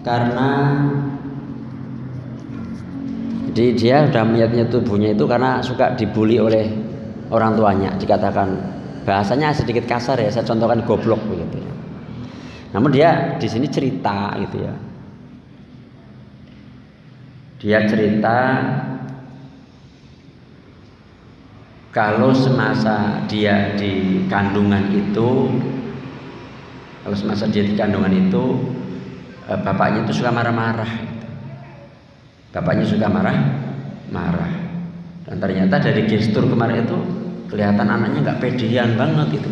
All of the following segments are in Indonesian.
karena dia sudah melihatnya tubuhnya itu karena suka dibully oleh orang tuanya, dikatakan bahasanya sedikit kasar ya, saya contohkan goblok begitu ya. Namun dia di sini cerita gitu ya. Dia cerita kalau semasa dia di kandungan itu, bapaknya itu suka marah-marah. Bapaknya suka marah-marah. Dan ternyata dari gestur kemarin itu kelihatan anaknya nggak pedean banget itu,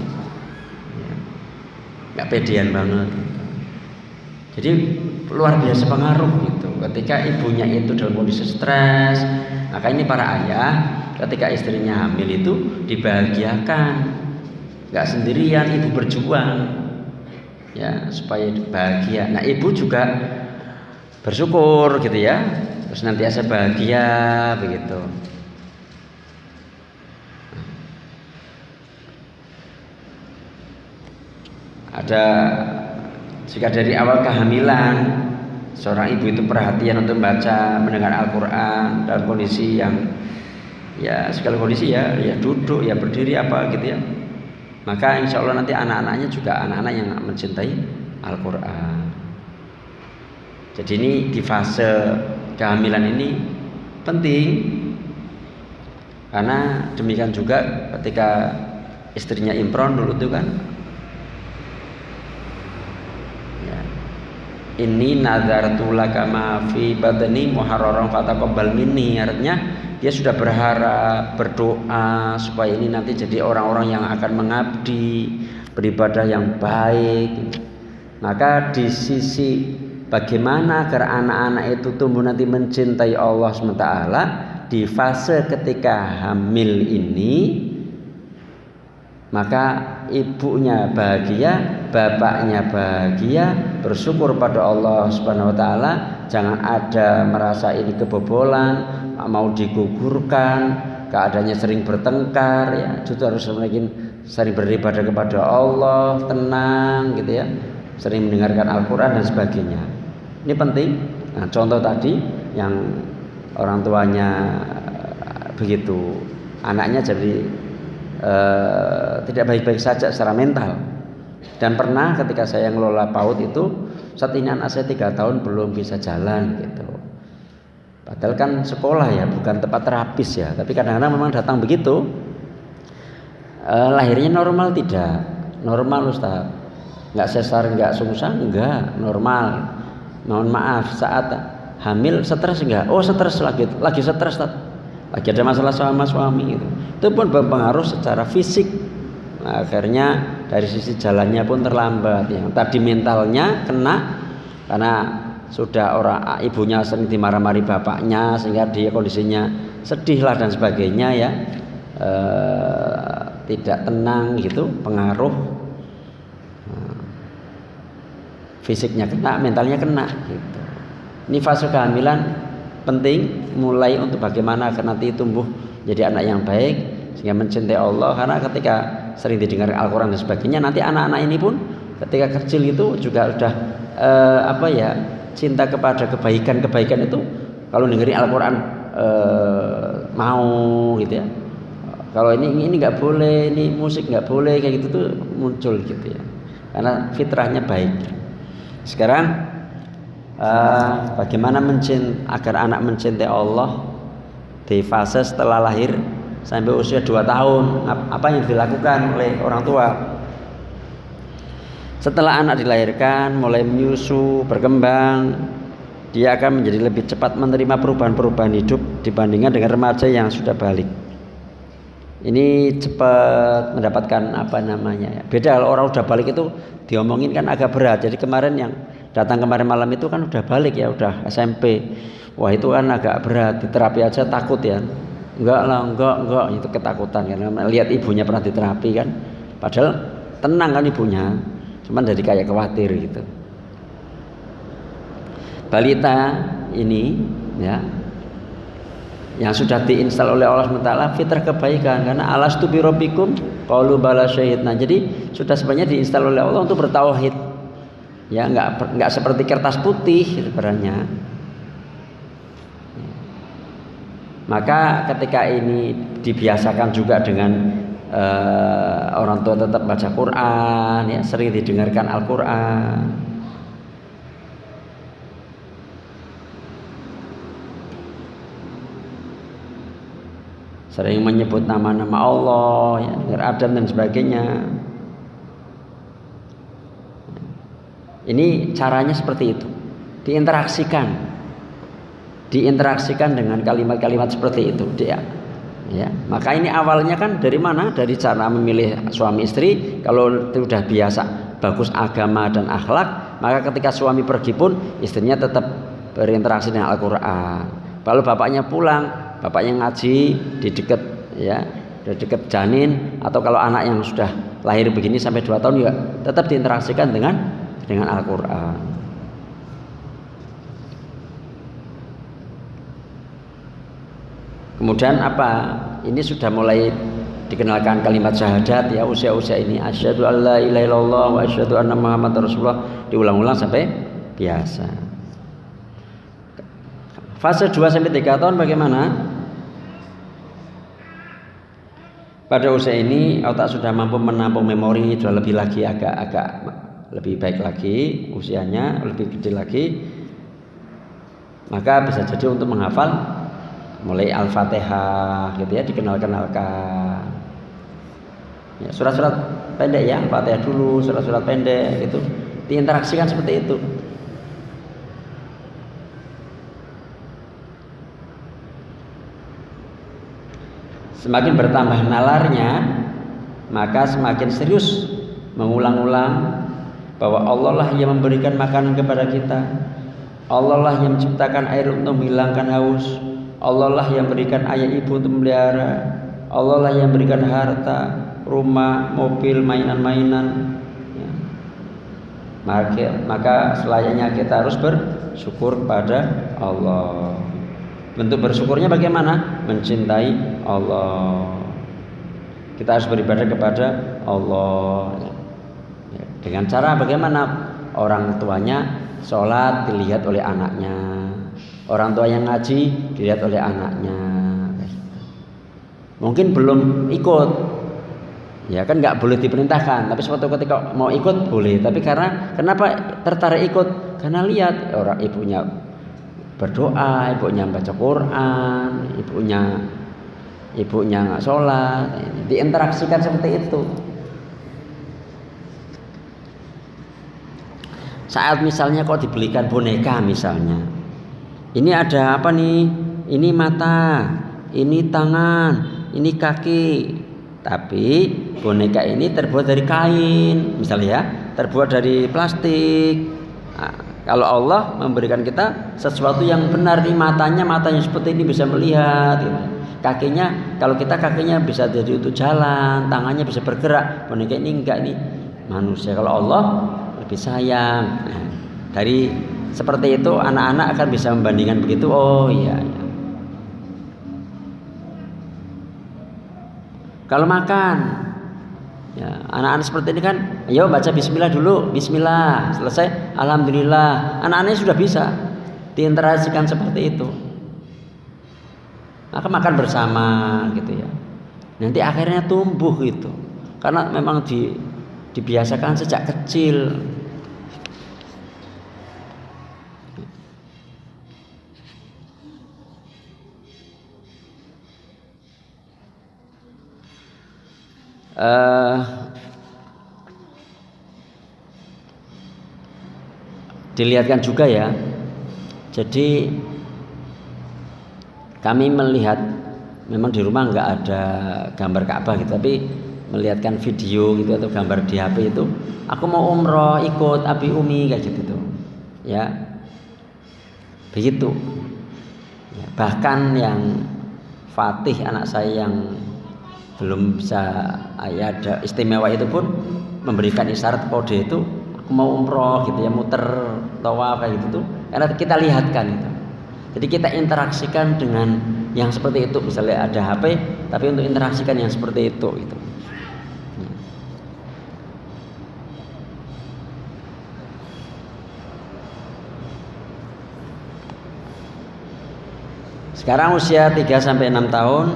nggak pedean banget. Jadi luar biasa pengaruh gitu. Ketika ibunya itu dalam kondisi stres, maka ini para ayah ketika istrinya hamil itu dibahagiakan, nggak sendirian, ibu berjuang ya supaya bahagia. Nah ibu juga bersyukur gitu ya, terus nantiasa bahagia begitu. Ada jika dari awal kehamilan seorang ibu itu perhatian untuk membaca, mendengar Al-Quran dalam kondisi yang ya segala kondisi ya duduk ya berdiri apa gitu ya, maka insya Allah nanti anak-anaknya juga anak-anak yang mencintai Al-Quran. Jadi ini di fase kehamilan ini penting, karena demikian juga ketika istrinya Imron dulu itu kan, ini nazartu laka ma fi badani muharraran fataqabbal minni, artinya dia sudah berharap, berdoa supaya ini nanti jadi orang-orang yang akan mengabdi, beribadah yang baik. Maka di sisi bagaimana agar anak-anak itu tumbuh nanti mencintai Allah SWT, di fase ketika hamil ini, maka ibunya bahagia, bapaknya bahagia, bersyukur pada Allah Subhanahu wa taala, jangan ada merasa ini kebobolan, mau digugurkan, keadaannya sering bertengkar ya, justru harus sering beribadah kepada Allah, tenang gitu ya, sering mendengarkan Al-Qur'an dan sebagainya. Ini penting. Nah, contoh tadi yang orang tuanya begitu, anaknya jadi tidak baik-baik saja secara mental. Dan pernah ketika saya ngelola PAUD itu, saat ini anak saya 3 tahun belum bisa jalan gitu. Padahal kan sekolah ya, bukan tempat terapis ya, tapi kadang-kadang memang datang begitu. Lahirnya normal tidak? Normal Ustaz. Enggak sesar, enggak sungsang, enggak, normal. Mohon maaf, saat hamil stres enggak? Oh stres lagi stres Ustaz. Lagi ada masalah sama suami gitu. Itu pun berpengaruh secara fisik. Nah, akhirnya dari sisi jalannya pun terlambat. Yang tadi mentalnya kena karena sudah orang ibunya sering dimarah-marahi bapaknya sehingga dia kondisinya sedih lah dan sebagainya ya, tidak tenang gitu, pengaruh. Fisiknya kena, mentalnya kena gitu. Ini fase kehamilan penting, mulai untuk bagaimana agar nanti tumbuh jadi anak yang baik sehingga mencintai Allah, karena ketika sering didengar Al-Quran dan sebagainya, nanti anak-anak ini pun ketika kecil itu juga sudah cinta kepada kebaikan itu. Kalau dengerin Al-Quran mau gitu ya, kalau ini nggak boleh, ini musik nggak boleh kayak gitu tuh muncul gitu ya, karena fitrahnya baik. Sekarang bagaimana agar anak mencintai Allah di fase setelah lahir sampai usia 2 tahun, apa yang dilakukan oleh orang tua? Setelah anak dilahirkan, mulai menyusu, berkembang, dia akan menjadi lebih cepat menerima perubahan-perubahan hidup dibandingkan dengan remaja yang sudah balik. Ini cepat mendapatkan beda kalau orang udah balik itu diomongin kan agak berat. Jadi kemarin yang datang kemarin malam itu kan udah balik ya, udah SMP. Wah itu kan agak berat, di terapi aja takut ya. Enggak, itu ketakutan kan. Lihat ibunya pernah diterapi kan, padahal tenang kan ibunya, cuman jadi kayak khawatir gitu. Balita ini ya, yang sudah diinstal oleh Allah SWT fitrah kebaikan, karena alastu bi rabbikum qalu bala syahidna. Jadi sudah sebenarnya diinstal oleh Allah untuk bertauhid. Ya, nggak seperti kertas putih sebenarnya. Maka ketika ini dibiasakan juga dengan orang tua tetap baca Quran, ya, sering didengarkan Al-Quran. Sering menyebut nama-nama Allah, ya, dengar adzan dan sebagainya. Ini caranya seperti itu, diinteraksikan dengan kalimat-kalimat seperti itu, dia. Ya, maka ini awalnya kan dari mana? Dari cara memilih suami istri. Kalau itu sudah biasa, bagus agama dan akhlak, maka ketika suami pergi pun istrinya tetap berinteraksi dengan Al-Quran. Kalau bapaknya pulang, bapaknya ngaji di dekat, ya, di dekat janin, atau kalau anak yang sudah lahir begini sampai 2 tahun ya tetap diinteraksikan dengan Al-Quran. Kemudian apa? Ini sudah mulai dikenalkan kalimat syahadat, ya, usia-usia ini asyhadu alla ilaha illallah wa asyhadu anna muhammadar rasulullah, diulang-ulang sampai biasa. Fase 2 sampai 3 tahun bagaimana? Pada usia ini otak sudah mampu menampung memori, sudah lebih lagi agak lebih baik lagi, usianya lebih gede lagi. Maka bisa jadi untuk menghafal mulai Al-Fatihah gitu, ya, dikenalkan. Ya, surat-surat pendek, ya, Al-Fatihah dulu, surat-surat pendek itu diinteraksikan seperti itu. Semakin bertambah nalarnya, maka semakin serius mengulang-ulang bahwa Allah lah yang memberikan makanan kepada kita, Allah lah yang menciptakan air untuk menghilangkan haus, Allah lah yang berikan ayah ibu untuk memelihara, Allah lah yang berikan harta, rumah, mobil, mainan-mainan, ya. Maka selayaknya kita harus bersyukur kepada Allah. Bentuk bersyukurnya bagaimana? Mencintai Allah. Kita harus beribadah kepada Allah, ya. Dengan cara bagaimana? Orang tuanya sholat dilihat oleh anaknya, orang tua yang ngaji dilihat oleh anaknya. Mungkin belum ikut, ya kan, nggak boleh diperintahkan, tapi suatu ketika mau ikut boleh. Tapi kenapa tertarik ikut? Karena lihat orang ibunya berdoa, ibunya baca Quran, ibunya nggak sholat, diinteraksikan seperti itu. Saat misalnya kok dibelikan boneka misalnya, ini ada apa nih? Ini mata, ini tangan, ini kaki. Tapi boneka ini terbuat dari kain, misalnya, ya, terbuat dari plastik. Nah, kalau Allah memberikan kita sesuatu yang benar, nih, matanya seperti ini bisa melihat, gitu. Kakinya, kalau kita kakinya bisa jadi untuk jalan, tangannya bisa bergerak. Boneka ini enggak, nih, manusia. Kalau Allah lebih sayang. Nah, dari seperti itu anak-anak akan bisa membandingkan begitu. Oh iya, iya. Kalau makan, ya, anak-anak seperti ini kan, ayo baca bismillah dulu, bismillah, selesai alhamdulillah. Anak-anaknya sudah bisa diinteraksikan seperti itu. Maka makan bersama gitu, ya. Nanti akhirnya tumbuh gitu. Karena memang dibiasakan sejak kecil. Dilihatkan juga, ya. Jadi kami melihat, memang di rumah nggak ada gambar Ka'bah gitu, tapi melihatkan video gitu atau gambar di HP itu, aku mau umroh ikut Abi Umi kayak gitu tuh, ya, begitu, ya. Bahkan yang Fatih, anak saya yang belum bisa ada istimewa itu pun memberikan isyarat kode itu, aku mau umroh gitu, ya, muter tawaf kayak gitu tuh, karena kita lihatkan itu. Jadi kita interaksikan dengan yang seperti itu. Misalnya ada HP, tapi untuk interaksikan yang seperti itu gitu. Sekarang usia 3 sampai 6 tahun.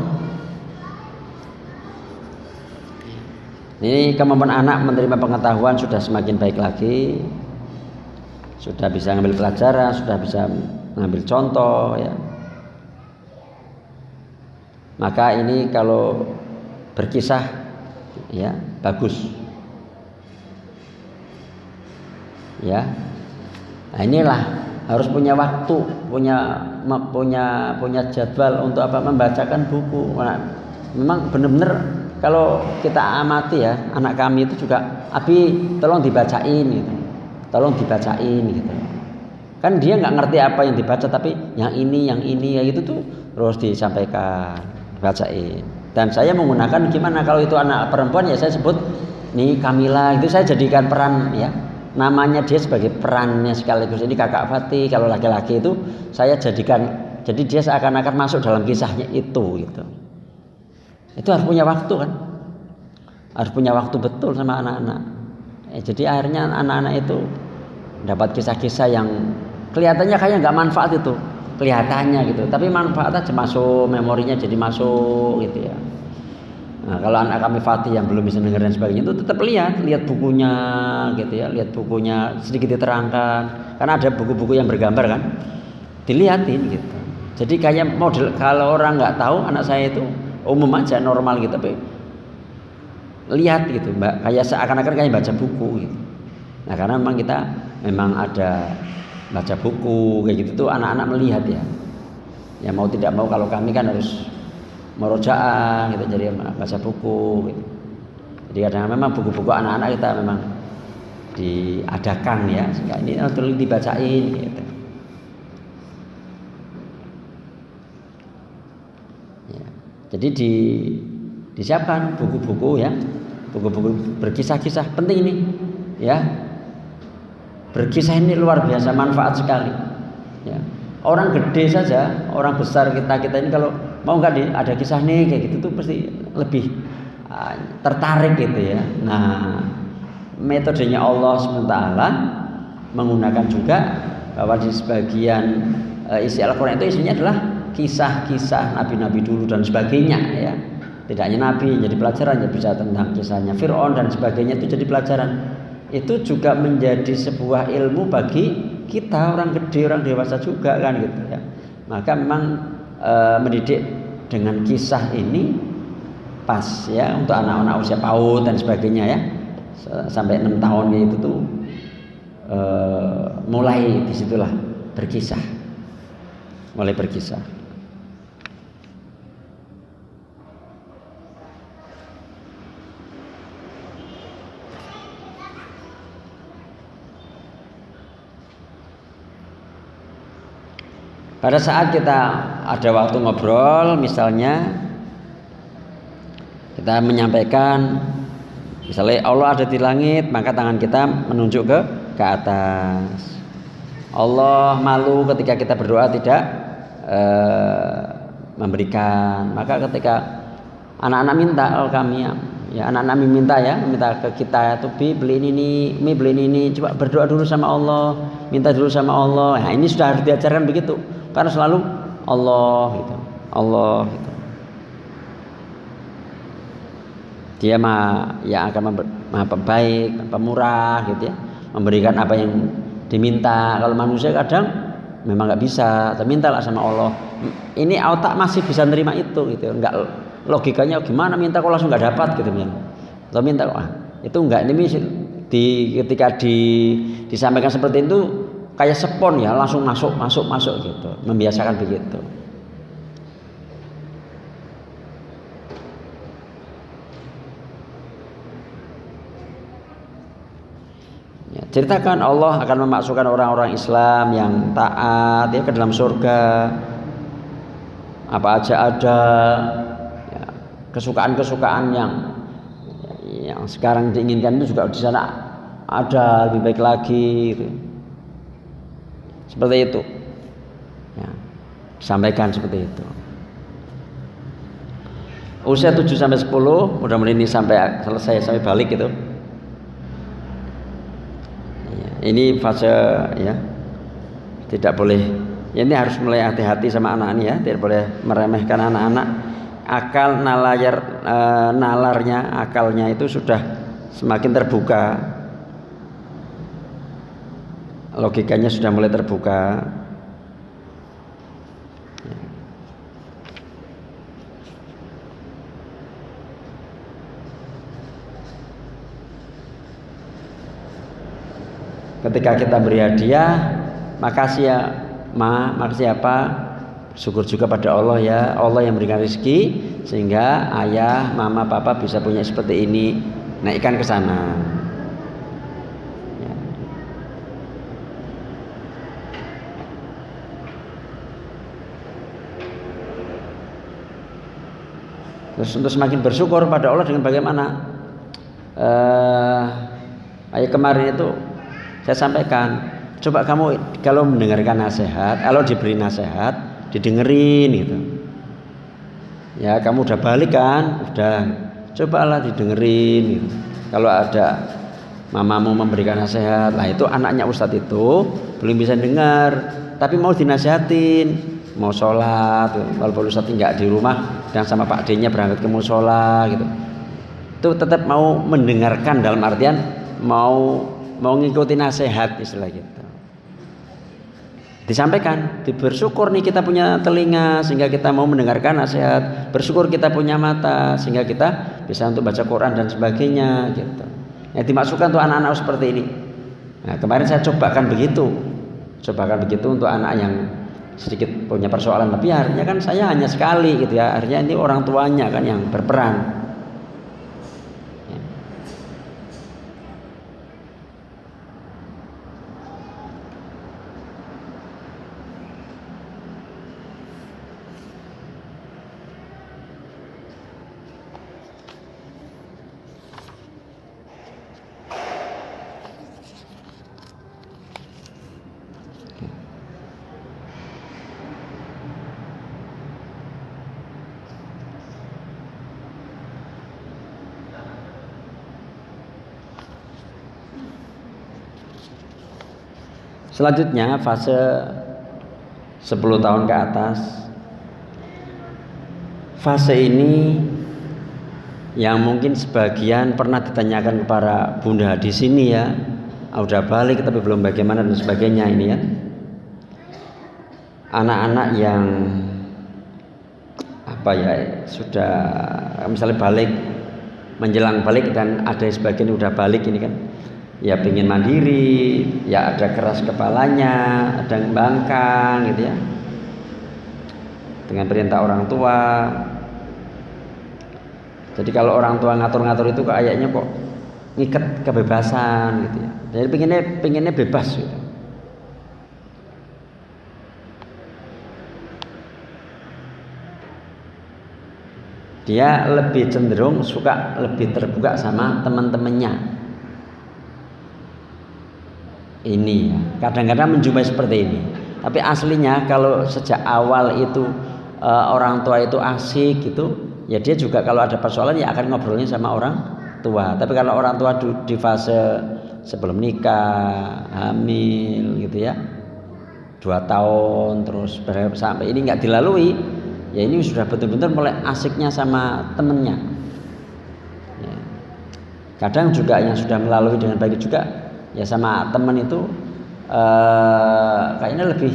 Ini kemampuan anak menerima pengetahuan sudah semakin baik lagi. Sudah bisa ngambil pelajaran, sudah bisa ngambil contoh ya. Maka ini kalau berkisah ya bagus. Ya. Nah, inilah harus punya waktu, punya jadwal untuk apa? Membacakan buku. Nah, memang benar-benar kalau kita amati ya, anak kami itu juga, Abi tolong dibacain gitu. Tolong dibacain gitu. Kan dia nggak ngerti apa yang dibaca, tapi yang ini ya itu tuh terus disampaikan, bacain. Dan saya menggunakan gimana kalau itu anak perempuan ya saya sebut nih Kamila, itu saya jadikan peran ya. Namanya dia sebagai perannya sekaligus ini Kakak Fatih. Kalau laki-laki itu saya jadikan, jadi dia seakan-akan masuk dalam kisahnya itu gitu. Itu harus punya waktu kan, harus punya waktu betul sama anak-anak. Jadi akhirnya anak-anak itu dapat kisah-kisah yang kelihatannya kayak nggak manfaat itu, kelihatannya gitu, tapi manfaat aja masuk memorinya, jadi masuk gitu ya. Nah, kalau anak kami Fatih yang belum bisa dengar dan sebagainya itu tetap lihat bukunya gitu ya, lihat bukunya sedikit diterangkan, karena ada buku-buku yang bergambar kan, dilihatin gitu. Jadi kayak model kalau orang nggak tahu, anak saya itu umum aja normal gitu, tapi lihat gitu mbak, kayak seakan-akan kayak baca buku gitu. Nah karena memang kita memang ada baca buku kayak gitu tuh anak-anak melihat ya. Ya mau tidak mau kalau kami kan harus merojaah gitu, jadi baca buku gitu. Jadi kadang memang buku-buku anak-anak kita memang diadakan ya, sehingga ini terus dibacain gitu. Jadi disiapkan buku-buku ya, buku-buku berkisah-kisah penting ini, ya. Berkisah ini luar biasa manfaat sekali. Ya. Orang gede saja, orang besar kita ini kalau mau nggak ada kisah nih kayak gitu tuh pasti lebih tertarik gitu ya. Nah, metodenya Allah SWT menggunakan juga bahwa di sebagian isi Al-Quran itu isinya adalah kisah-kisah nabi-nabi dulu dan sebagainya ya. Tidak hanya nabi, jadi pelajaran ya, bisa tentang kisahnya Fir'aun dan sebagainya itu jadi pelajaran. Itu juga menjadi sebuah ilmu bagi kita orang gede, orang dewasa juga kan gitu ya. Maka memang mendidik dengan kisah ini pas ya untuk anak-anak usia PAUD dan sebagainya ya. Sampai 6 tahun itu tuh mulai disitulah berkisah. Mulai berkisah. Pada saat kita ada waktu ngobrol, misalnya kita menyampaikan, misalnya Allah ada di langit, maka tangan kita menunjuk ke atas. Allah malu ketika kita berdoa tidak memberikan. Maka ketika anak-anak minta, kami ya anak-anak minta ke kita itu beli ini, beli ini, coba berdoa dulu sama Allah, minta dulu sama Allah. Nah, ini sudah harus diajarkan begitu. Karena selalu Allah gitu. Dia yang akan maha pembaik, pemurah gitu ya, memberikan apa yang diminta. Kalau manusia kadang memang nggak bisa, mintalah sama Allah. Ini otak masih bisa nerima itu gitu. Enggak, logikanya gimana minta kok langsung nggak dapat gitu kan. Atau minta kok itu enggak, ini ketika disampaikan seperti itu kayak spon ya, langsung masuk gitu, membiasakan begitu. Ya, ceritakan Allah akan memasukkan orang-orang Islam yang taat ya ke dalam surga. Apa aja ada ya, kesukaan-kesukaan yang sekarang diinginkan itu juga di sana ada, lebih baik lagi gitu. Seperti itu ya, sampaikan seperti itu. Usia 7 sampai 10, mudah-mudahan ini sampai selesai, sampai balik gitu ya, ini fase ya, tidak boleh Ya, ini harus mulai hati-hati sama anak ini ya, tidak boleh meremehkan anak-anak. Akal nalarnya, akalnya itu sudah semakin terbuka, logikanya sudah mulai terbuka. Ketika kita beri hadiah, makasih ya Ma, makasih apa? Syukur juga pada Allah ya, Allah yang memberikan rezeki sehingga ayah, mama, papa bisa punya seperti ini. Naikkan ke sana. Ya. Terus untuk semakin bersyukur pada Allah dengan bagaimana? Ayat kemarin itu saya sampaikan, coba kamu kalau mendengarkan nasihat, kalau diberi nasihat, didengerin gitu. Ya, kamu udah balik kan? Udah. Cobalah didengerin gitu. Kalau ada mamamu memberikan nasihat, lah itu anaknya Ustadz itu belum bisa dengar, tapi mau dinasihatin, mau sholat, walaupun Ustadz nggak di rumah dan sama Pak D-nya berangkat ke musola gitu. Itu tetap mau mendengarkan dalam artian mau ngikuti nasihat istilah gitu. Disampaikan, bersyukur nih kita punya telinga sehingga kita mau mendengarkan nasihat, bersyukur kita punya mata sehingga kita bisa untuk baca Quran dan sebagainya gitu. Yang dimaksudkan untuk anak-anak seperti ini. Nah, kemarin saya cobakan begitu untuk anak yang sedikit punya persoalan lebih, akhirnya kan saya hanya sekali gitu ya, akhirnya ini orang tuanya kan yang berperan. Selanjutnya fase 10 tahun ke atas. Fase ini yang mungkin sebagian pernah ditanyakan kepada Bunda di sini ya, udah balik tapi belum bagaimana dan sebagainya ini ya. Anak-anak yang apa ya, sudah misalnya balik, menjelang balik dan ada sebagian udah balik ini kan. Ya pengen mandiri, ya ada keras kepalanya, ada yang bangkang gitu ya, dengan perintah orang tua. Jadi kalau orang tua ngatur-ngatur itu kayaknya kok ngikat kebebasan gitu ya. Jadi pengennya bebas gitu. Dia lebih cenderung suka lebih terbuka sama teman-temannya. Ini ya, kadang-kadang menjumpai seperti ini. Tapi aslinya kalau sejak awal itu orang tua itu asik gitu, ya dia juga kalau ada persoalan ya akan ngobrolnya sama orang tua. Tapi kalau orang tua di fase sebelum nikah, hamil gitu ya, 2 tahun terus sampai ini nggak dilalui, ya ini sudah betul-betul mulai asiknya sama temennya. Ya. Kadang juga yang sudah melalui dengan baik juga. Ya sama teman itu kayaknya lebih,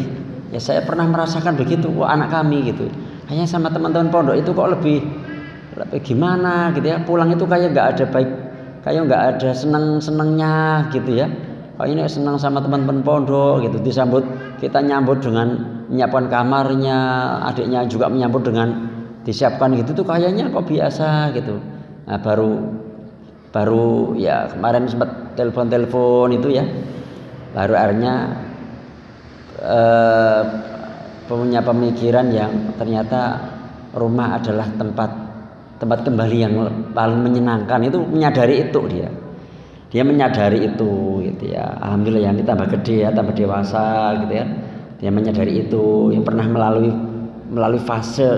ya saya pernah merasakan begitu, anak kami gitu, kayaknya sama teman-teman pondok itu kok lebih gimana gitu ya, pulang itu kayak nggak ada baik, kayak nggak ada senengnya gitu ya, kayaknya senang sama teman-teman pondok gitu, disambut, kita nyambut dengan menyiapkan kamarnya, adiknya juga menyambut dengan disiapkan gitu tuh kayaknya kok biasa gitu. Nah baru ya kemarin sempat telepon itu ya, baru akhirnya punya pemikiran yang ternyata rumah adalah tempat kembali yang paling menyenangkan. Itu menyadari itu, dia menyadari itu gitu ya. Alhamdulillah ya, ini tambah gede ya, tambah dewasa gitu ya, dia menyadari itu, yang pernah melalui fase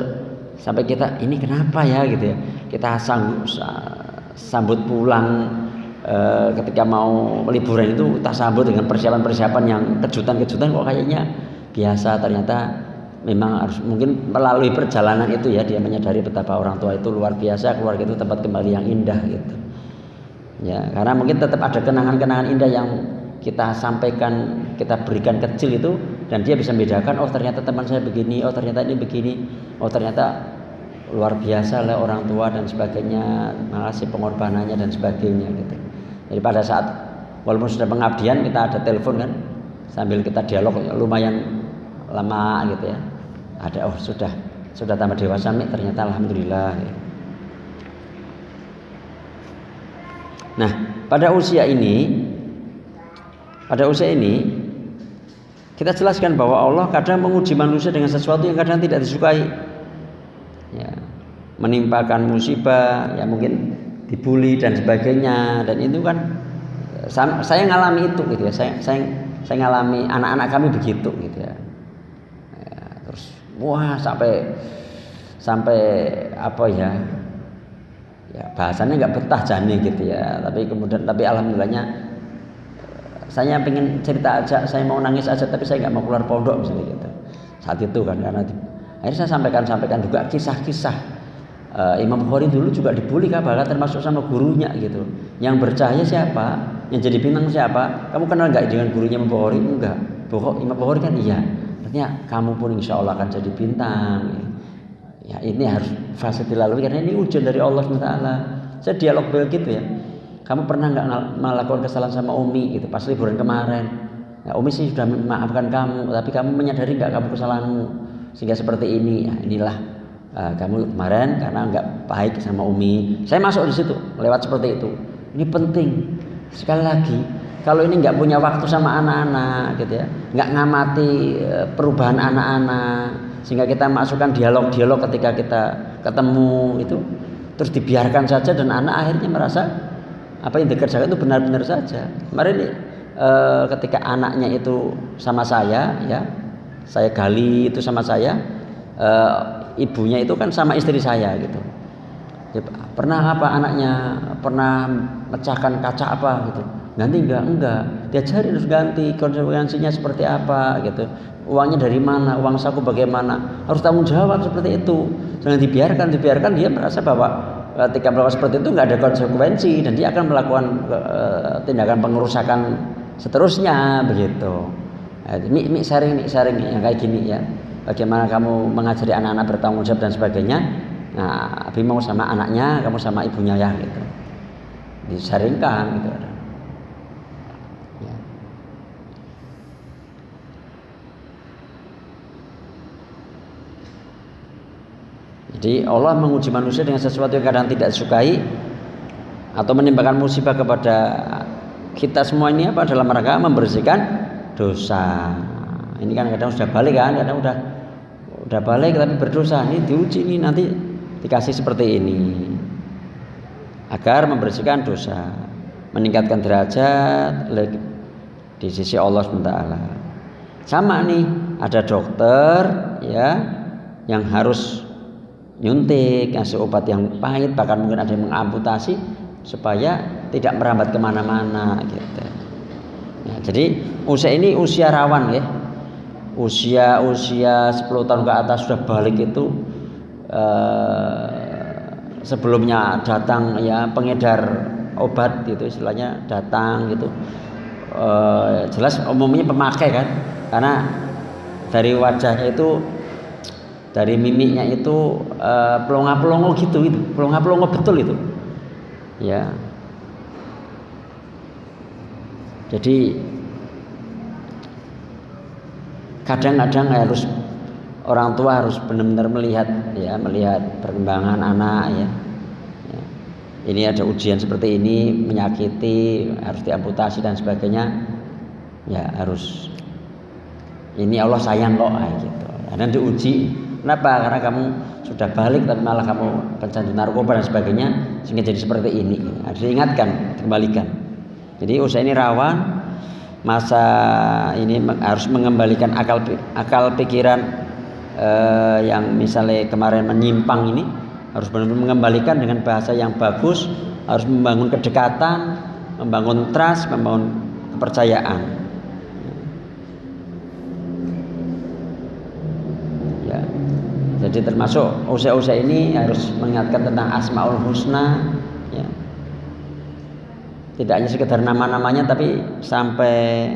sampai kita ini kenapa ya gitu ya, kita sambut pulang ketika mau liburan itu kita sambut dengan persiapan yang kejutan kok kayaknya biasa, ternyata memang harus mungkin melalui perjalanan itu ya dia menyadari betapa orang tua itu luar biasa, keluarga itu tempat kembali yang indah gitu. Ya, karena mungkin tetap ada kenangan-kenangan indah yang kita sampaikan, kita berikan kecil itu, dan dia bisa membedakan, oh ternyata teman saya begini, oh ternyata ini begini, oh ternyata luar biasa lah orang tua dan sebagainya, makasih pengorbanannya dan sebagainya gitu. Jadi pada saat walaupun sudah pengabdian, kita ada telepon kan, sambil kita dialog lumayan lama gitu ya. Ada oh sudah tambah dewasa nih ternyata alhamdulillah. Gitu. Nah, pada usia ini kita jelaskan bahwa Allah kadang menguji manusia dengan sesuatu yang kadang tidak disukai. Ya, menimpakan musibah, ya mungkin dibully dan sebagainya, dan itu kan saya ngalami itu gitu ya. Saya ngalami, anak-anak kami begitu gitu ya. Terus wah sampai apa ya? Ya bahasanya nggak betah jane gitu ya. Tapi alhamdulillahnya saya pengen cerita aja, saya mau nangis aja, tapi saya nggak mau keluar pondok misalnya gitu. Saat itu kan karena akhirnya saya sampaikan juga kisah-kisah. Imam Bukhari dulu juga dibully kabar, termasuk sama gurunya gitu. Yang bercahaya siapa? Yang jadi bintang siapa? Kamu kenal nggak dengan gurunya Imam Bukhari? Enggak. Imam Bukhari kan iya. Artinya kamu pun insya Allah akan jadi bintang. Ya ini harus fase dilalui karena ini ujian dari Allah SWT. Saya dialog begitu ya. Kamu pernah nggak melakukan kesalahan sama Umi gitu pas liburan kemarin? Ya, Umi sih sudah memaafkan kamu, tapi kamu menyadari nggak kamu kesalahanmu sehingga seperti ini? Ya, inilah kamu kemarin karena nggak baik sama Umi. Saya masuk di situ lewat seperti itu. Ini penting sekali lagi. Kalau ini nggak punya waktu sama anak-anak gitu ya, nggak ngamati perubahan anak-anak, sehingga kita masukkan dialog-dialog ketika kita ketemu itu, terus dibiarkan saja dan anak akhirnya merasa apa yang dikerjakan itu benar-benar saja. Kemarin ketika anaknya itu sama saya, ya saya gali itu sama saya, ibunya itu kan sama istri saya gitu. Pernah apa anaknya? Pernah mecahkan kaca apa gitu? Ganti enggak. Diajarin harus ganti, konsekuensinya seperti apa gitu. Uangnya dari mana? Uang saku bagaimana? Harus tanggung jawab seperti itu. Jangan dibiarkan dia merasa bahwa ketika melakukan seperti itu nggak ada konsekuensi dan dia akan melakukan tindakan pengerusakan seterusnya begitu. Mik sharing yang kayak gini ya. Bagaimana kamu mengajari anak-anak bertanggung jawab dan sebagainya. Nah, Abi mau sama anaknya, kamu sama ibunya ya gitu. Disaringkan gitu. Ya. Jadi Allah menguji manusia dengan sesuatu yang kadang tidak disukai atau menimpakan musibah kepada kita semua ini apa dalam rangka membersihkan dosa. Ini kan kadang sudah balik kan, kadang udah balik tapi berdosa. Ini diuji ini nanti dikasih seperti ini agar membersihkan dosa, meningkatkan derajat di sisi Allah SWT. Sama nih, ada dokter ya yang harus nyuntik, ngasih obat yang pahit, bahkan mungkin ada yang mengamputasi supaya tidak merambat kemana-mana gitu. Nah, jadi usia ini usia rawan ya. Usia 10 tahun ke atas sudah balik itu sebelumnya datang ya pengedar obat gitu istilahnya datang gitu, jelas umumnya pemakai kan, karena dari wajahnya itu, dari mimiknya itu pelongo-pelongo gitu, pelongo-pelongo betul itu ya. Jadi kadang-kadang orang tua harus benar-benar melihat perkembangan anak ya. Ini ada ujian seperti ini, menyakiti, harus diamputasi dan sebagainya. Ya harus. Ini Allah sayang kok gitu. Dan diuji. Kenapa? Karena kamu sudah balik tapi malah kamu pencandu narkoba dan sebagainya sehingga jadi seperti ini. Harus diingatkan, dikembalikan. Jadi usia ini rawan. Masa ini harus mengembalikan akal pikiran yang misalnya kemarin menyimpang ini, harus benar-benar mengembalikan dengan bahasa yang bagus, harus membangun kedekatan, membangun trust, membangun kepercayaan. Jadi termasuk usia-usia ini harus mengingatkan tentang Asmaul Husna, ya. Tidak hanya sekedar nama-namanya, tapi sampai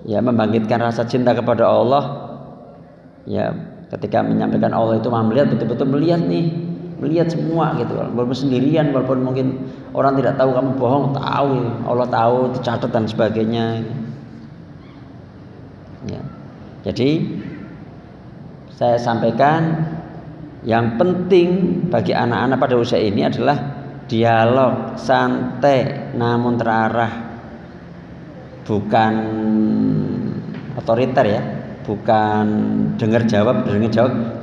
ya membangkitkan rasa cinta kepada Allah. Ya, ketika menyampaikan Allah itu melihat, betul-betul melihat nih, melihat semua gitu. Walaupun sendirian, walaupun mungkin orang tidak tahu kamu bohong, tahu, Allah tahu, dicatat dan sebagainya. Ya. Jadi saya sampaikan yang penting bagi anak-anak pada usia ini adalah dialog santai namun terarah, bukan otoriter ya, bukan dengar jawab,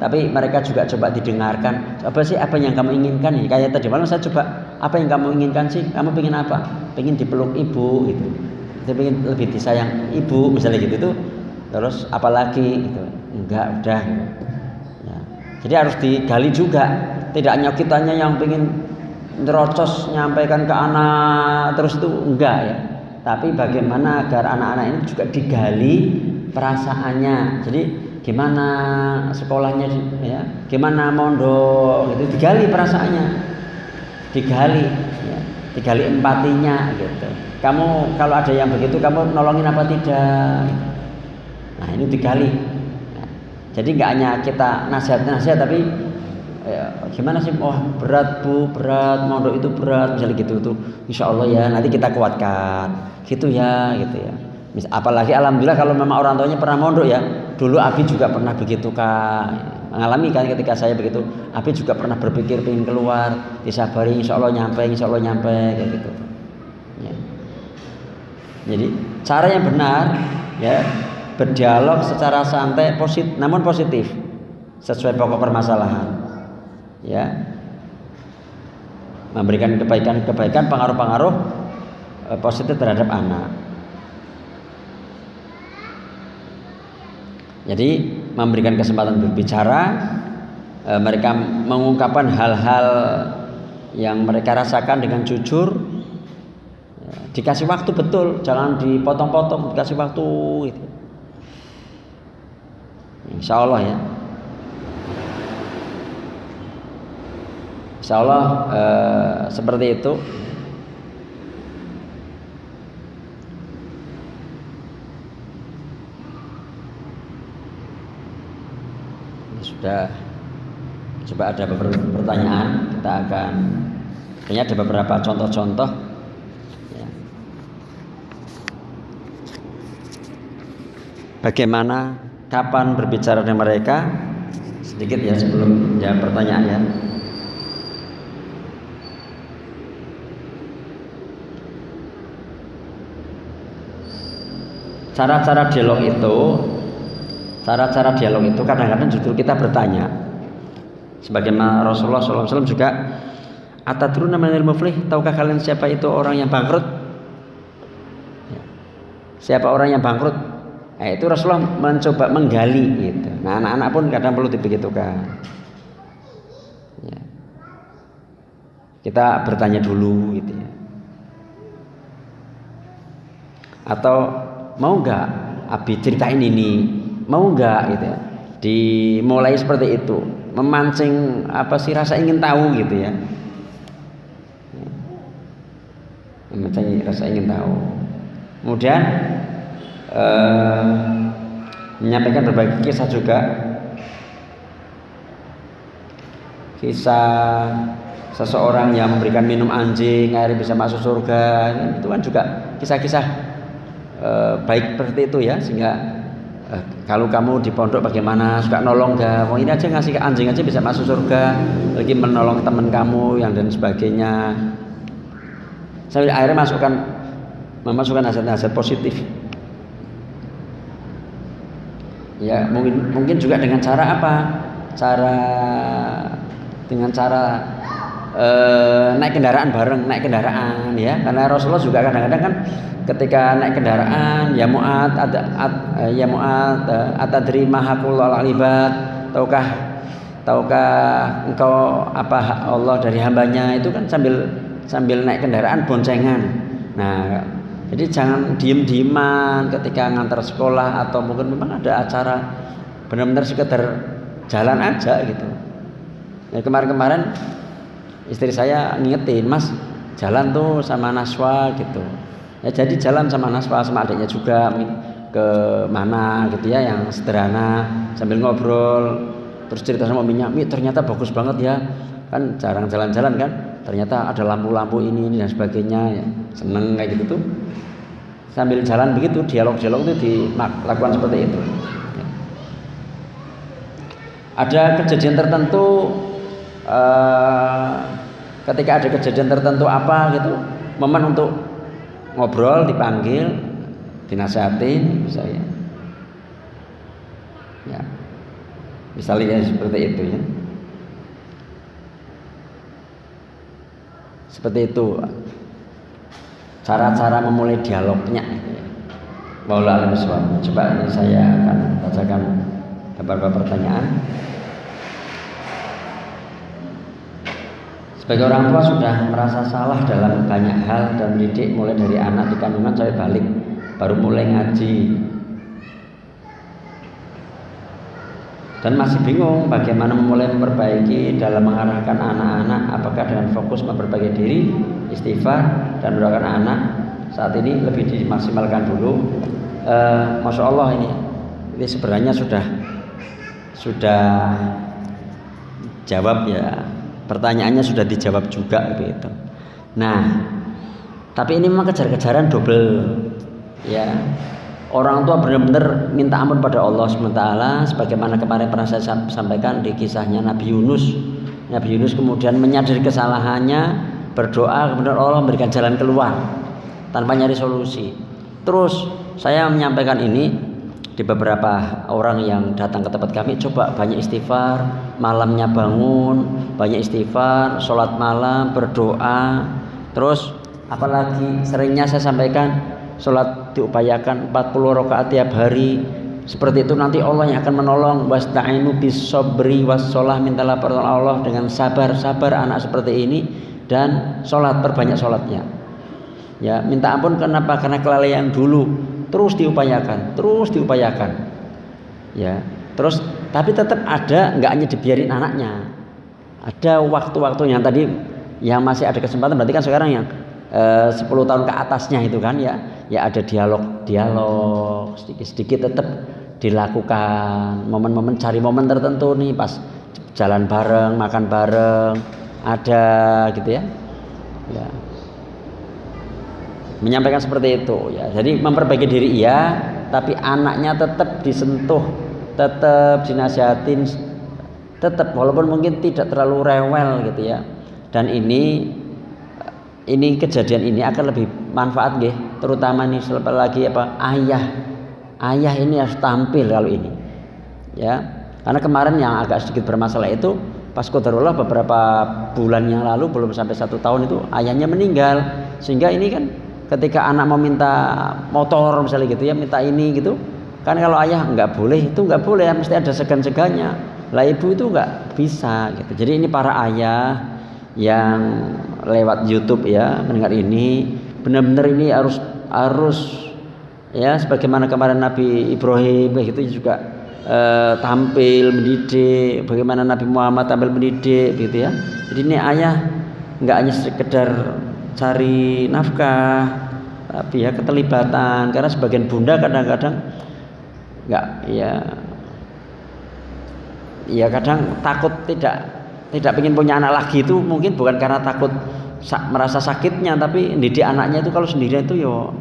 tapi mereka juga coba didengarkan. Apa sih apa yang kamu inginkan nih? Kayak tadi malam saya coba, apa yang kamu inginkan sih? Kamu pengen apa? Pengen dipeluk ibu gitu. Saya pengen lebih disayang ibu misalnya gitu tuh. Terus apalagi gitu. Enggak, udah ya. Jadi harus digali juga. Tidak hanya kitanya yang pengen nerocos nyampaikan ke anak terus itu enggak ya. Tapi bagaimana agar anak-anak ini juga digali perasaannya. Jadi gimana sekolahnya ya, gimana mondok gitu, digali perasaannya. Digali ya. Digali empatinya gitu. Kamu kalau ada yang begitu kamu nolongin apa tidak? Nah, ini digali. Jadi nggak hanya kita nasihat tapi ya, gimana sih? Oh berat bu, berat mondok itu berat misalnya gitu tuh. Insya Allah ya nanti kita kuatkan. Gitu ya. Apalagi alhamdulillah kalau memang orang tuanya pernah mondok ya. Dulu Abi juga pernah begitu kak, mengalami kan ketika saya begitu. Abi juga pernah berpikir pengen keluar, disabari Insya Allah nyampe kayak gitu. Ya. Jadi cara yang benar ya. Berdialog secara santai, namun positif, sesuai pokok permasalahan, ya, memberikan kebaikan, pengaruh-pengaruh positif terhadap anak. Jadi memberikan kesempatan berbicara, mereka mengungkapkan hal-hal yang mereka rasakan dengan jujur, dikasih waktu betul, jangan dipotong-potong, dikasih waktu gitu. Insya Allah ya, Insya Allah seperti itu. Sudah, coba ada beberapa pertanyaan, kita akan kayaknya ada beberapa contoh-contoh ya. Bagaimana, kapan berbicara dengan mereka, sedikit ya sebelum jawab pertanyaan ya. Cara-cara dialog itu kadang-kadang justru kita bertanya. Sebagaimana Rasulullah SAW juga, atadruna manil muflih, tahukah kalian siapa itu orang yang bangkrut? Siapa orang yang bangkrut? Itu Rasulullah mencoba menggali gitu. Nah, anak-anak pun kadang perlu dibegitukan. Ya. Kita bertanya dulu gitu ya. Atau mau nggak Abi ceritain ini? Mau nggak gitu ya? Dimulai seperti itu, memancing apa sih rasa ingin tahu gitu ya. Memancing rasa ingin tahu. Kemudian menyampaikan berbagai kisah juga, kisah seseorang yang memberikan minum anjing akhirnya bisa masuk surga, itu kan juga kisah-kisah baik seperti itu ya. Sehingga kalau kamu di pondok bagaimana, suka nolong gak? Ini aja ngasih ke anjing aja bisa masuk surga, lagi menolong teman kamu yang dan sebagainya. Sampai akhirnya memasukkan nasihat-nasihat positif. Ya mungkin juga dengan cara apa? Dengan cara naik kendaraan bareng, ya. Karena Rasulullah juga kadang-kadang kan ketika naik kendaraan, ya Mu'ad atadri ma haqqul ibad, tahukah engkau apa hak Allah dari hambanya? Itu kan sambil naik kendaraan boncengan. Nah, jadi jangan diem-dieman ketika ngantar sekolah atau mungkin memang ada acara, benar-benar sekedar jalan aja gitu. Ya, kemarin-kemarin istri saya ngingetin, Mas jalan tuh sama Naswa gitu. Ya jadi jalan sama Naswa sama adiknya juga ke mana gitu ya yang sederhana sambil ngobrol, terus cerita sama Minya, Mi ternyata bagus banget ya, kan jarang jalan-jalan kan, ternyata ada lampu-lampu ini dan sebagainya ya. Seneng kayak gitu tuh. Sambil jalan begitu dialog-dialog itu dilakukan seperti itu. Ada kejadian tertentu ketika ada kejadian tertentu apa gitu, momen untuk ngobrol, dipanggil, dinasihatin saya. Ya. Misalnya seperti itu ya. Seperti itu cara-cara memulai dialognya. Wallahu a'lam bishawab. Coba ini saya akan bacakan beberapa pertanyaan. Sebagai orang tua sudah merasa salah dalam banyak hal dan mendidik mulai dari anak di kandungan sampai balik, baru mulai ngaji dan masih bingung bagaimana memulai memperbaiki dalam mengarahkan anak-anak, apakah dengan fokus memperbaiki diri, istighfar dan mendoakan anak saat ini lebih dimaksimalkan dulu. Masya Allah ini sebenarnya sudah jawab ya, pertanyaannya sudah dijawab juga gitu. Nah, tapi ini memang kejar-kejaran double ya. Orang tua benar-benar minta ampun pada Allah SWT, sebagaimana kemarin pernah saya sampaikan di kisahnya Nabi Yunus. Nabi Yunus kemudian menyadari kesalahannya, berdoa, kemudian Allah memberikan jalan keluar tanpa nyari solusi. Terus saya menyampaikan ini di beberapa orang yang datang ke tempat kami, coba banyak istighfar, malamnya bangun, banyak istighfar, sholat malam, berdoa. Terus apalagi seringnya saya sampaikan, sholat diupayakan 40 rakaat tiap hari. Seperti itu nanti Allah yang akan menolong. Wasta'inu bis sabri was sholah, mintalah pertolongan Allah dengan sabar anak seperti ini, dan sholat, perbanyak sholatnya ya. Minta ampun kenapa? Karena kelalaian dulu. Terus diupayakan ya. Terus tapi tetap ada, nggak hanya dibiarin anaknya, ada waktu-waktu yang tadi yang masih ada kesempatan. Berarti kan sekarang yang 10 tahun ke atasnya itu kan ya ada dialog sedikit tetap dilakukan. Momen-momen, cari momen tertentu nih, pas jalan bareng, makan bareng, ada gitu ya. Menyampaikan seperti itu ya. Jadi memperbaiki diri iya, tapi anaknya tetap disentuh, tetap dinasihatin, tetap walaupun mungkin tidak terlalu rewel gitu ya. Dan ini kejadian ini akan lebih manfaat nggih, terutama nih lagi ayah ini harus tampil kalau ini ya. Karena kemarin yang agak sedikit bermasalah itu pas qadarullah beberapa bulan yang lalu, belum sampai 1 tahun itu ayahnya meninggal. Sehingga ini kan ketika anak mau minta motor misalnya gitu ya, minta ini gitu kan, kalau ayah nggak boleh ya, mesti ada segan-segannya lah. Ibu itu nggak bisa gitu. Jadi ini para ayah yang lewat YouTube ya mendengar ini, benar-benar ini harus ya, sebagaimana kemarin Nabi Ibrahim gitu juga tampil mendidik, bagaimana Nabi Muhammad tampil mendidik gitu ya. Jadi ini ayah nggak hanya sekedar cari nafkah, tapi ya keterlibatan. Karena sebagian bunda kadang-kadang nggak ya kadang takut tidak ingin punya anak lagi, itu mungkin bukan karena takut merasa sakitnya, tapi didik anaknya itu kalau sendirian itu yo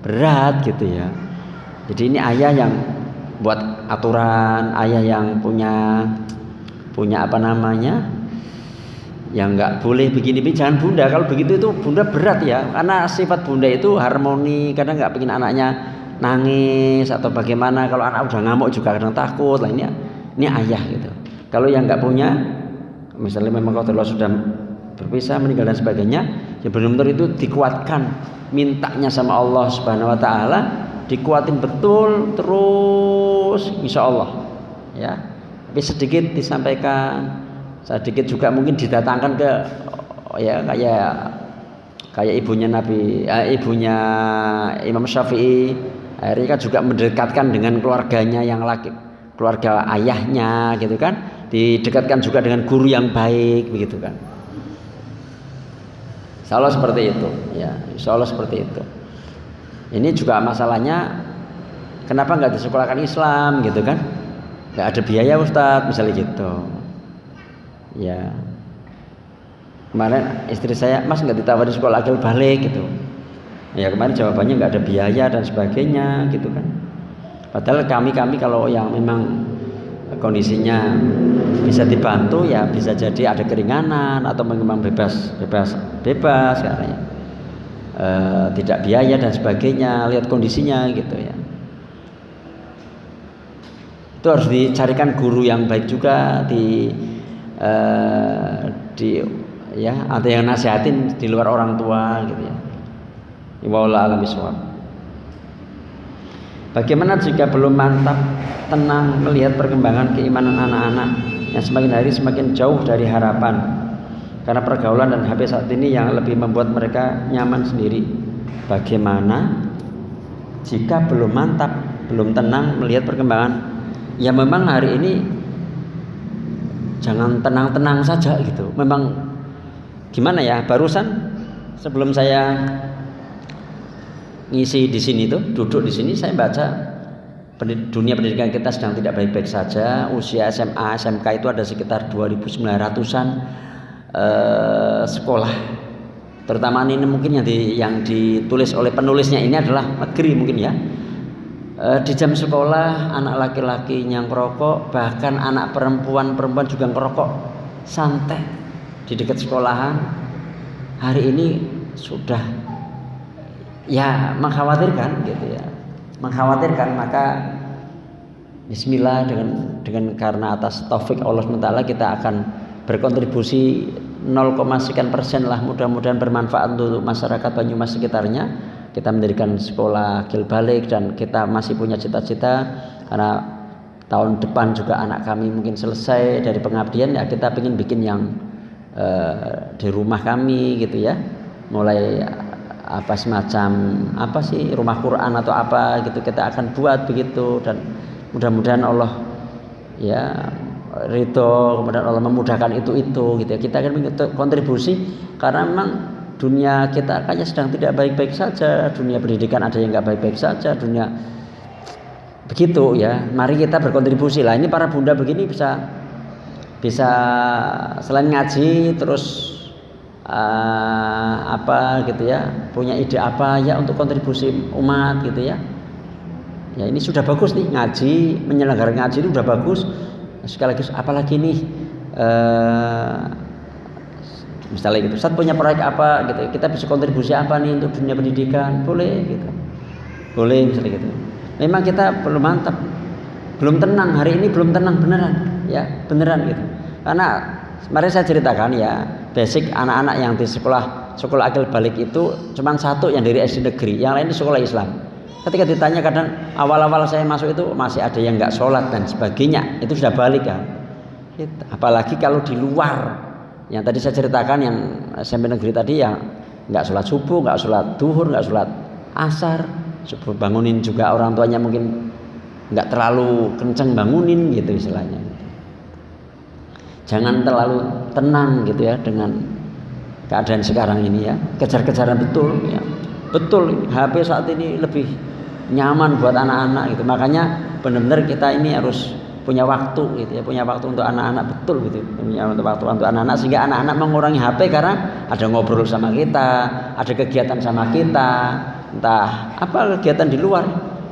berat gitu ya. Jadi ini ayah yang buat aturan, ayah yang punya apa namanya, yang nggak boleh begini, jangan bunda. Kalau begitu itu bunda berat ya, karena sifat bunda itu harmoni, kadang nggak pengen anaknya nangis atau bagaimana. Kalau anak udah ngamuk juga kadang takut lah. Ini ayah gitu. Kalau yang nggak punya, misalnya memang kalau sudah berpisah, meninggal dan sebagainya, ya benar-benar itu dikuatkan, mintanya sama Allah Subhanahu Wa Taala, dikuatin betul terus, insya Allah ya. Tapi sedikit disampaikan, sedikit juga mungkin didatangkan ke ya kayak ibunya Imam Syafi'i, akhirnya kan juga mendekatkan dengan keluarganya yang keluarga ayahnya gitu kan, didekatkan juga dengan guru yang baik begitu kan. Insya Allah seperti itu ya, insya Allah seperti itu. Ini juga masalahnya kenapa nggak disekolahkan Islam gitu kan, nggak ada biaya Ustadz misalnya gitu ya. Kemarin istri saya, Mas nggak ditawari sekolah akil balik gitu ya, kemarin jawabannya nggak ada biaya dan sebagainya gitu kan. Padahal kami kalau yang memang kondisinya bisa dibantu ya bisa jadi ada keringanan atau memang bebas katanya, tidak biaya dan sebagainya, lihat kondisinya gitu ya. Itu harus dicarikan guru yang baik juga, ya ada yang nasihatin di luar orang tua gitu ya. Wallahu a'lam bishawab. Bagaimana jika belum mantap tenang melihat perkembangan keimanan anak-anak yang semakin hari semakin jauh dari harapan karena pergaulan dan HP saat ini yang lebih membuat mereka nyaman sendiri? Bagaimana jika belum mantap, belum tenang melihat perkembangan? Ya memang hari ini jangan tenang-tenang saja gitu. Memang gimana ya, barusan sebelum saya ngisi di sini tuh, duduk di sini saya baca dunia pendidikan kita sedang tidak baik-baik saja. Usia SMA, SMK itu ada sekitar 2.900-an sekolah. Terutama ini mungkin yang ditulis oleh penulisnya ini adalah negeri mungkin ya. Di jam sekolah anak laki-lakinya ngerokok, bahkan anak perempuan juga ngerokok santai di dekat sekolahan. Hari ini sudah ya mengkhawatirkan gitu ya, mengkhawatirkan. Maka bismillah dengan karena atas taufik Allah SWT kita akan berkontribusi 0, sekian persen lah, mudah-mudahan bermanfaat untuk masyarakat Banyumas sekitarnya. Kita mendirikan sekolah akil balik dan kita masih punya cita-cita karena tahun depan juga anak kami mungkin selesai dari pengabdian ya, kita ingin bikin yang di rumah kami gitu ya, mulai apa semacam apa sih rumah Quran atau apa gitu kita akan buat begitu, dan mudah-mudahan Allah ya ridho, kemudian Allah memudahkan itu gitu ya. Kita akan kontribusi karena memang dunia kita kayaknya sedang tidak baik-baik saja, dunia pendidikan ada yang nggak baik-baik saja, dunia begitu ya. Mari kita berkontribusi lah. Ini para bunda begini bisa selain ngaji terus apa gitu ya, punya ide apa ya untuk kontribusi umat gitu ya. Ya ini sudah bagus nih, ngaji, menyelenggarakan ngaji itu sudah bagus. Sekali lagi apalagi nih misalnya gitu, Ustaz punya proyek apa gitu, kita bisa kontribusi apa nih untuk dunia pendidikan, boleh gitu, boleh misalnya gitu. Memang kita belum mantap, belum tenang, hari ini belum tenang beneran ya, beneran gitu. Karena kemarin saya ceritakan ya, basic anak-anak yang di sekolah akil balik itu cuma satu yang dari SD negeri, yang lain di sekolah Islam. Ketika ditanya kadang awal-awal saya masuk itu masih ada yang nggak sholat dan sebagainya, itu sudah balik kan. Apalagi kalau di luar, yang tadi saya ceritakan yang SMP negeri tadi yang nggak sholat subuh, nggak sholat duhur, nggak sholat asar, subuh bangunin juga orang tuanya mungkin nggak terlalu kenceng bangunin gitu istilahnya. Jangan terlalu tenang gitu ya dengan keadaan sekarang ini ya, kejar-kejaran betul ya. Betul, HP saat ini lebih nyaman buat anak-anak gitu. Makanya benar-benar kita ini harus punya waktu gitu ya, punya waktu untuk anak-anak betul gitu. Punya waktu untuk anak-anak sehingga anak-anak mengurangi HP karena ada ngobrol sama kita, ada kegiatan sama kita, entah apa kegiatan di luar,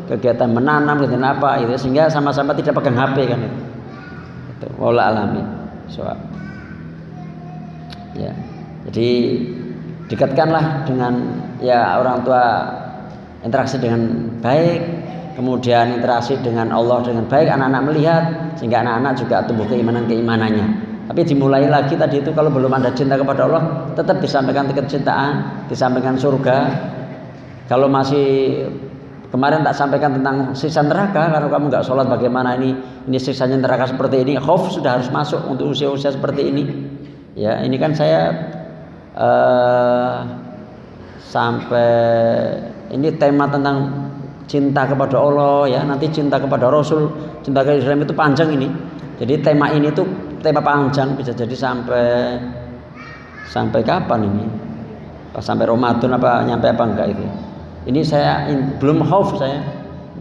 kegiatan menanam, kegiatan apa itu, sehingga sama-sama tidak pegang HP kan itu. Wallahu a'lam. Ya, jadi dekatkanlah dengan ya orang tua, interaksi dengan baik, kemudian interaksi dengan Allah dengan baik, anak-anak melihat sehingga anak-anak juga tumbuh keimanannya. Tapi dimulai lagi tadi itu, kalau belum ada cinta kepada Allah, tetap disampaikan kecintaan, disampaikan surga. Kalau masih kemarin tak sampaikan tentang siksa neraka, kalau kamu nggak sholat bagaimana ini siksanya neraka seperti ini, khauf sudah harus masuk untuk usia-usia seperti ini. Ya ini kan saya sampai ini tema tentang cinta kepada Allah ya, nanti cinta kepada Rasul, cinta kepada Islam itu panjang ini. Jadi tema ini tuh tema panjang, bisa jadi sampai kapan ini? Sampai Ramadan apa nyampe apa enggak itu? Ini saya belum khauf, saya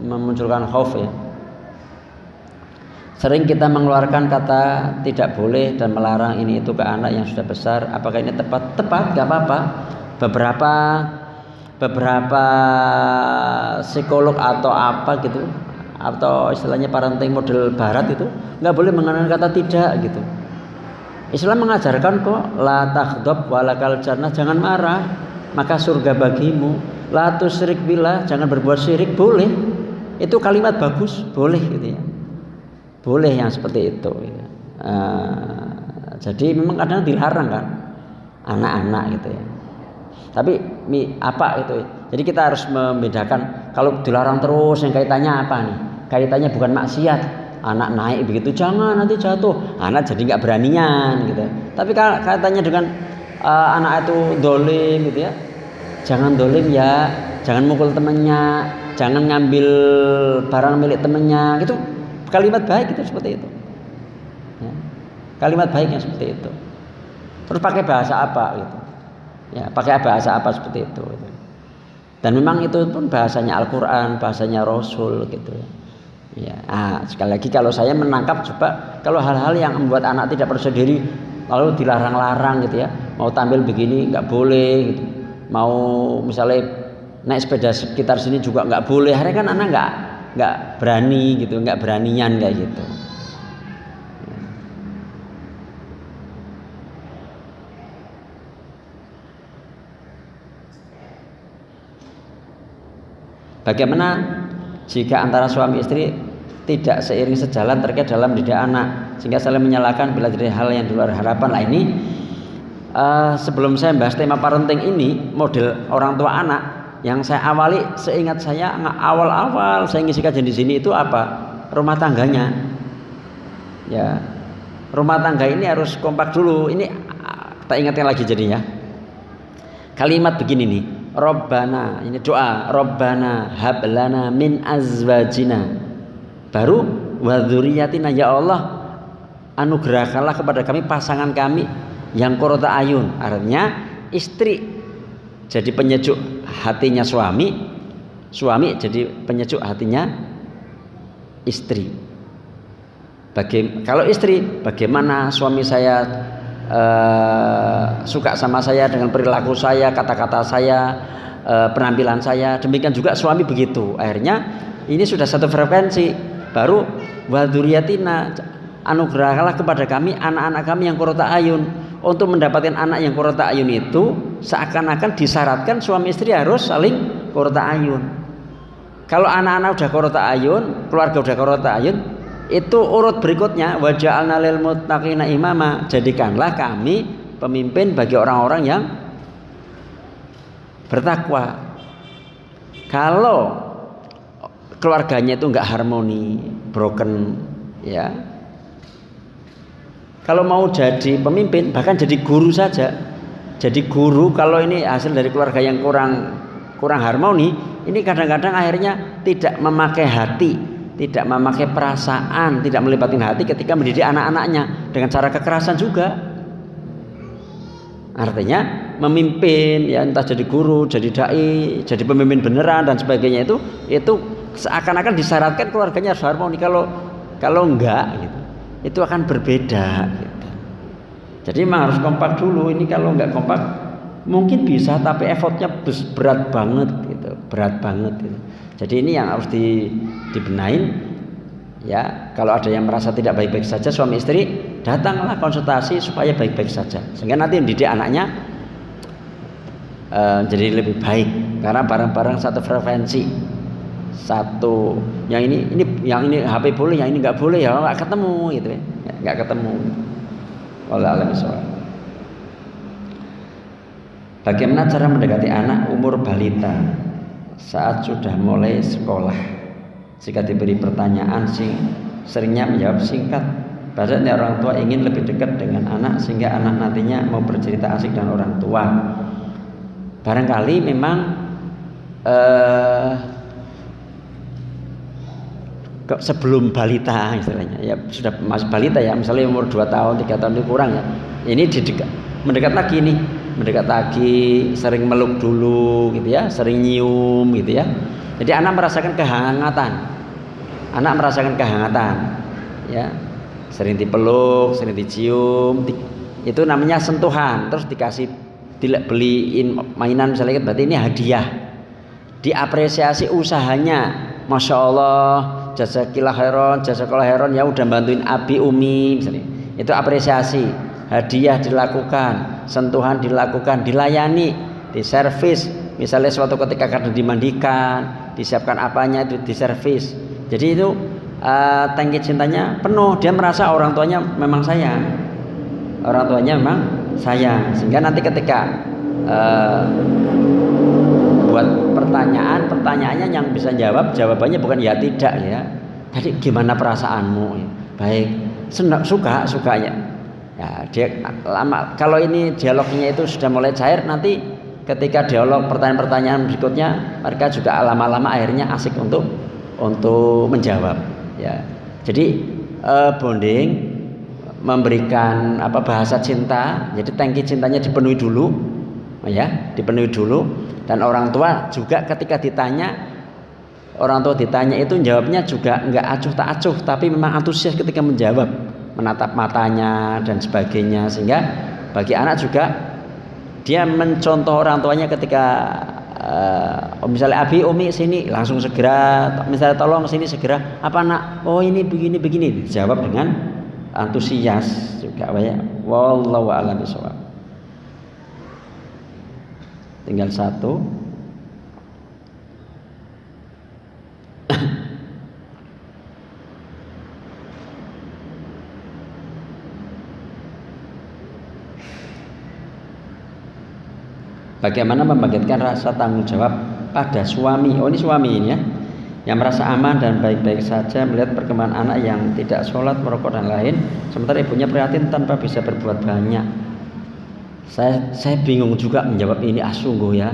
memunculkan khauf ya. Sering kita mengeluarkan kata tidak boleh dan melarang ini itu ke anak yang sudah besar. Apakah ini tepat? Tepat, nggak apa-apa. Beberapa psikolog atau apa gitu, atau istilahnya parenting model barat itu nggak boleh menggunakan kata tidak gitu. Islam mengajarkan kok la takhdab walakal jannah, jangan marah maka surga bagimu. La tusyrik billah, jangan berbuat syirik, boleh. Itu kalimat bagus, boleh gitu ya. Boleh yang seperti itu gitu. Jadi memang kadang dilarang kan anak-anak gitu ya. Tapi apa itu? Jadi kita harus membedakan. Kalau dilarang terus yang kaitannya apa nih? Kaitannya bukan maksiat. Anak naik begitu, jangan nanti jatuh. Anak jadi nggak beranian gitu. Tapi kaitannya dengan anak itu dolim gitu ya. Jangan dolim ya, jangan mukul temannya, jangan ngambil barang milik temannya. Itu kalimat baik itu seperti itu. Ya. Kalimat baik yang seperti itu. Terus pakai bahasa apa gitu? Ya, pakai bahasa apa seperti itu. Gitu. Dan memang itu pun bahasanya Al-Quran, bahasanya Rasul gitu. Ya, sekali lagi kalau saya menangkap coba kalau hal-hal yang membuat anak tidak percaya diri lalu dilarang-larang gitu ya, mau tampil begini nggak boleh gitu, mau misalnya naik sepeda sekitar sini juga nggak boleh, akhirnya kan anak nggak berani gitu, nggak beranian kayak gitu. Bagaimana jika antara suami istri tidak seiring sejalan terkait dalam didik anak sehingga saling menyalahkan bila terjadi hal yang di luar harapan? Nah ini sebelum saya bahas tema parenting ini, model orang tua anak yang saya awali, seingat saya awal-awal saya ngisi kajian di sini itu apa? Rumah tangganya. Ya, rumah tangga ini harus kompak dulu. Ini tak ingatkan lagi jadinya. Kalimat begini nih. Rabbana, ini doa, Rabbana hablana min azwajina, baru wa dzurriyyatina, ya Allah anugerahkanlah kepada kami pasangan kami yang qurrata ayun. Artinya istri jadi penyejuk hatinya suami, suami jadi penyejuk hatinya istri. Kalau istri, bagaimana suami saya suka sama saya dengan perilaku saya, kata-kata saya, penampilan saya, demikian juga suami begitu. Akhirnya ini sudah satu frekuensi. Baru wa dzurriyyatina, anugerahkanlah kepada kami anak-anak kami yang qurrata ayun. Untuk mendapatkan anak yang qurrata ayun itu seakan-akan disyaratkan suami istri harus saling qurrata ayun. Kalau anak-anak udah qurrata ayun, keluarga udah qurrata ayun, itu urut berikutnya, wa ja'alna lil muttaqina imama, jadikanlah kami pemimpin bagi orang-orang yang bertakwa. Kalau keluarganya itu enggak harmoni, broken ya. Kalau mau jadi pemimpin, bahkan jadi guru saja. Jadi guru kalau ini hasil dari keluarga yang kurang harmoni, ini kadang-kadang akhirnya tidak memakai hati, tidak memakai perasaan, tidak melibatkan hati ketika mendidik anak-anaknya, dengan cara kekerasan juga. Artinya memimpin ya, entah jadi guru, jadi dai, jadi pemimpin beneran dan sebagainya, itu seakan-akan disyaratkan keluarganya harus harmoni. Kalau enggak gitu, itu akan berbeda gitu. Jadi memang harus kompak dulu. Ini kalau enggak kompak mungkin bisa, tapi effortnya berat banget gitu, berat banget gitu. Jadi ini yang harus dibenahin ya. Kalau ada yang merasa tidak baik-baik saja suami istri, datanglah konsultasi supaya baik-baik saja, sehingga nanti mendidik anaknya jadi lebih baik, karena bareng-bareng satu frekuensi, satu yang ini HP boleh, yang ini nggak boleh, ya nggak ketemu gitu ya, nggak ketemu. Wallahu a'lam bishawab. Bagaimana cara mendekati anak umur balita saat sudah mulai sekolah? Jika diberi pertanyaan seringnya menjawab singkat. Padahal orang tua ingin lebih dekat dengan anak sehingga anak nantinya mau bercerita asik dengan orang tua. Barangkali memang sebelum balita istilahnya, ya sudah masih balita ya, misalnya umur 2 tahun 3 tahun itu kurang ya, ini mendekat lagi nih, mendekat lagi, sering meluk dulu gitu ya, sering nyium gitu ya. Jadi anak merasakan kehangatan ya, sering dipeluk, sering dicium, itu namanya sentuhan. Terus beliin mainan misalnya, berarti ini hadiah, diapresiasi usahanya. Masya Allah, jazakallah khairan ya udah bantuin abi umi misalnya, itu apresiasi. Hadiah dilakukan, sentuhan dilakukan, dilayani, diservis. Misalnya suatu ketika karena dimandikan, disiapkan apanya itu diservis. Jadi itu tangki cintanya penuh, dia merasa orang tuanya memang sayang, sehingga nanti ketika buat pertanyaannya yang bisa jawabannya bukan ya tidak ya. Tadi gimana perasaanmu? Baik, sukanya. Ya, dia lama. Kalau ini dialognya itu sudah mulai cair, nanti ketika dialog pertanyaan-pertanyaan berikutnya, mereka juga lama-lama akhirnya asik untuk menjawab. Ya, jadi bonding memberikan bahasa cinta. Jadi tangki cintanya dipenuhi dulu, ya, Dan orang tua juga ketika ditanya itu jawabnya juga nggak acuh tak acuh, tapi memang antusias ketika menjawab, menatap matanya dan sebagainya, sehingga bagi anak juga dia mencontoh orang tuanya ketika misalnya abi umi sini langsung segera, misalnya tolong sini segera, apa nak, oh ini begini dijawab dengan antusias juga ya. Wallahu a'lam bishawab. Tinggal satu. Bagaimana membangkitkan rasa tanggung jawab pada suami? Oh, ini suami ini ya, yang merasa aman dan baik-baik saja melihat perkembangan anak yang tidak sholat, merokok dan lain, sementara ibunya prihatin tanpa bisa berbuat banyak. Saya bingung juga menjawab ini, sungguh ya.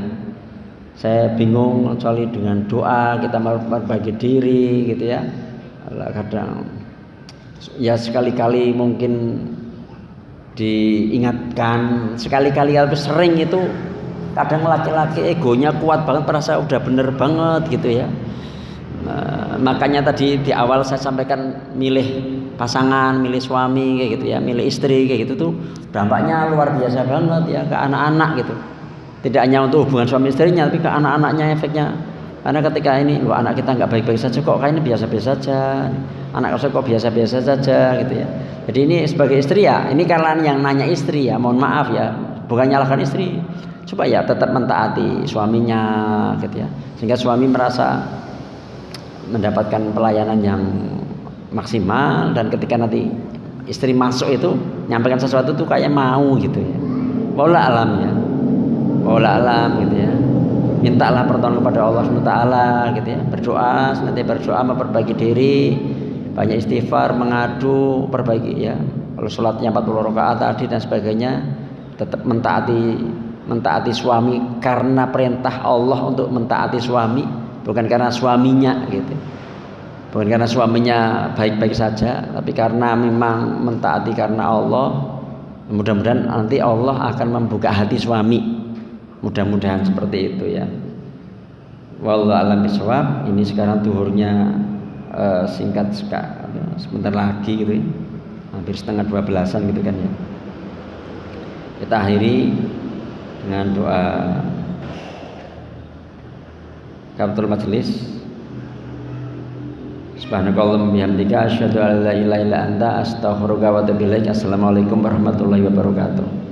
Saya bingung, kecuali dengan doa kita berbagi diri gitu ya. Kadang ya sekali-kali mungkin diingatkan, sekali-kali atau sering itu. Kadang laki-laki egonya kuat banget, merasa udah bener banget gitu ya. Makanya tadi di awal saya sampaikan milih pasangan, milih suami kayak gitu ya, milih istri kayak gitu tuh dampaknya luar biasa banget ya ke anak-anak gitu. Tidak hanya untuk hubungan suami istrinya, tapi ke anak-anaknya efeknya. Karena ketika ini, anak kita nggak baik-baik saja kok, kayak ini biasa-biasa saja, anak saya kok biasa-biasa saja gitu ya. Jadi ini sebagai istri ya, ini karena yang nanya istri ya, mohon maaf ya, bukan nyalahkan istri. Coba ya tetap mentaati suaminya gitu ya, sehingga suami merasa mendapatkan pelayanan yang maksimal, dan ketika nanti istri masuk itu nyampaikan sesuatu tuh kayak mau gitu ya. Wallahu alam gitu ya. Mintalah pertolongan kepada Allah SWT gitu ya. Berdoa, nanti berdoa, memperbaiki diri, banyak istighfar, mengadu, perbaiki ya. Kalau sholatnya 40 rakaat tadi dan sebagainya, tetap mentaati suami karena perintah Allah untuk mentaati suami, bukan karena suaminya gitu. Bukan karena suaminya baik-baik saja, tapi karena memang mentaati karena Allah. Mudah-mudahan nanti Allah akan membuka hati suami. Mudah-mudahan seperti itu ya. Wallahu a'lam bishawab. Ini sekarang duhurnya singkat sekali, sebentar lagi gitu ya. Hampir setengah 12-an gitu kan ya. Kita akhiri dengan doa kafaratul majelis. Subhanakallahumma bihamdika asyhadu an la ilaha illa anta astaghfiruka wa atubu ilaik. Assalamualaikum warahmatullahi wabarakatuh.